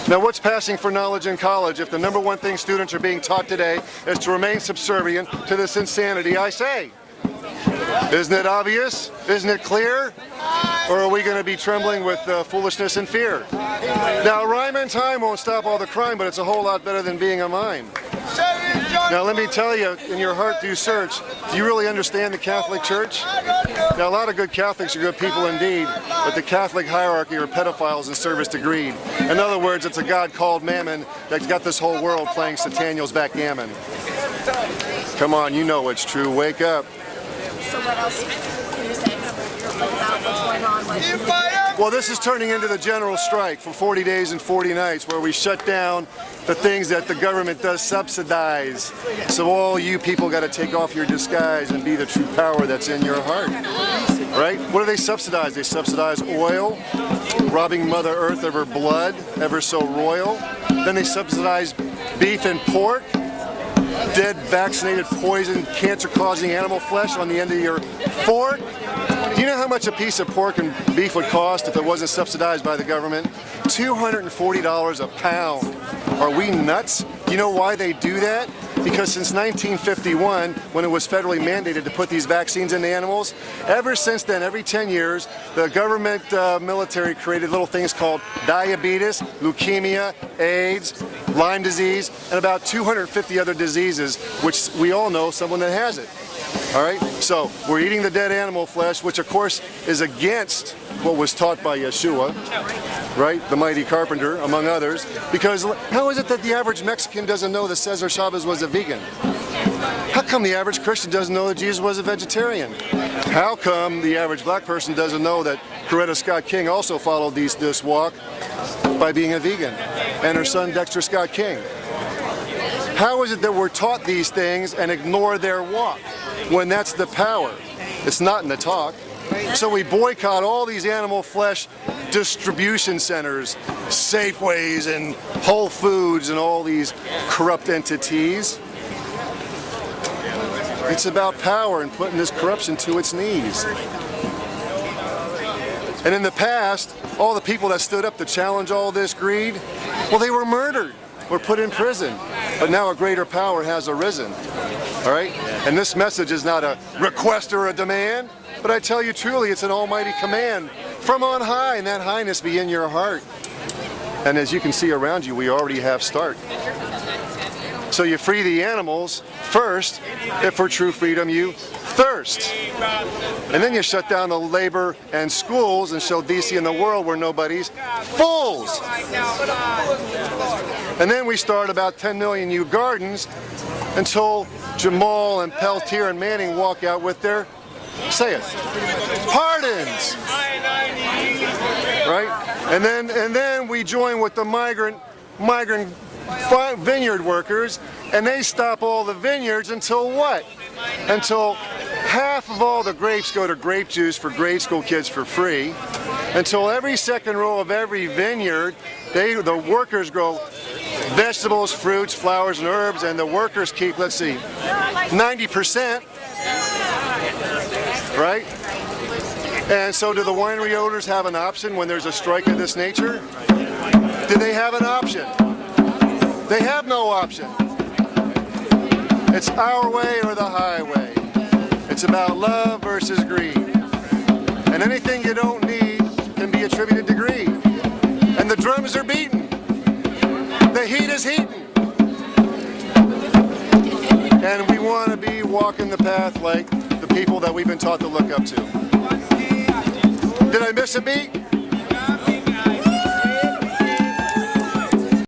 Now, what's passing for knowledge in college if the number one thing students are being taught today is to remain subservient to this insanity I say? Isn't it obvious? Isn't it clear? Or are we going to be trembling with foolishness and fear? Now, rhyme and time won't stop all the crime, but it's a whole lot better than being a mime. Now, let me tell you, in your heart through search, do you really understand the Catholic Church? Now, a lot of good Catholics are good people indeed, but the Catholic hierarchy are pedophiles in service to greed. In other words, it's a God called Mammon that's got this whole world playing Sataniel's backgammon. Come on, you know it's true. Wake up. So what else can you say about what's going on? Well, this is turning into the general strike for 40 days and 40 nights where we shut down the things that the government does subsidize. So all you people got to take off your disguise and be the true power that's in your heart. Right? What do they subsidize? They subsidize oil, robbing Mother Earth of her blood, ever so royal. Then they subsidize beef and pork, dead, vaccinated, poisoned, cancer-causing animal flesh on the end of your fork. Do you know how much a piece of pork and beef would cost if it wasn't subsidized by the government? $240 a pound. Are we nuts? You know why they do that? Because since 1951, when it was federally mandated to put these vaccines into animals, ever since then, every 10 years, the government military created little things called diabetes, leukemia, AIDS, Lyme disease, and about 250 other diseases, which we all know someone that has it. All right, so we're eating the dead animal flesh, which of course is against what was taught by Yeshua, right, the mighty carpenter, among others, because how is it that the average Mexican doesn't know that Cesar Chavez was a vegan? How come the average Christian doesn't know that Jesus was a vegetarian? How come the average black person doesn't know that Coretta Scott King also followed this walk by being a vegan, and her son Dexter Scott King? How is it that we're taught these things and ignore their walk when that's the power? It's not in the talk. So we boycott all these animal flesh distribution centers, Safeways and Whole Foods and all these corrupt entities. It's about power and putting this corruption to its knees. And in the past, all the people that stood up to challenge all this greed, well, they were murdered or put in prison. But now a greater power has arisen. All right? And this message is not a request or a demand, but I tell you truly, it's an almighty command from on high, and that highness be in your heart. And as you can see around you, we already have start. So you free the animals first, if for true freedom you thirst. And then you shut down the labor and schools and show DC and the world we're nobody's fools. And then we start about 10 million new gardens until Jamal and Peltier and Manning walk out with their, say it, pardons. Right? And then we join with the migrant vineyard workers, and they stop all the vineyards until what? Until half of all the grapes go to grape juice for grade school kids for free, until every second row of every vineyard, the workers grow vegetables, fruits, flowers, and herbs, and the workers keep, let's see, 90%, right? And so do the winery owners have an option when there's a strike of this nature? Do they have an option? They have no option. It's our way or the highway. It's about love versus greed. And anything you don't need can be attributed to greed. And the drums are beating. The heat is heating. And we want to be walking the path like the people that we've been taught to look up to. Did I miss a beat?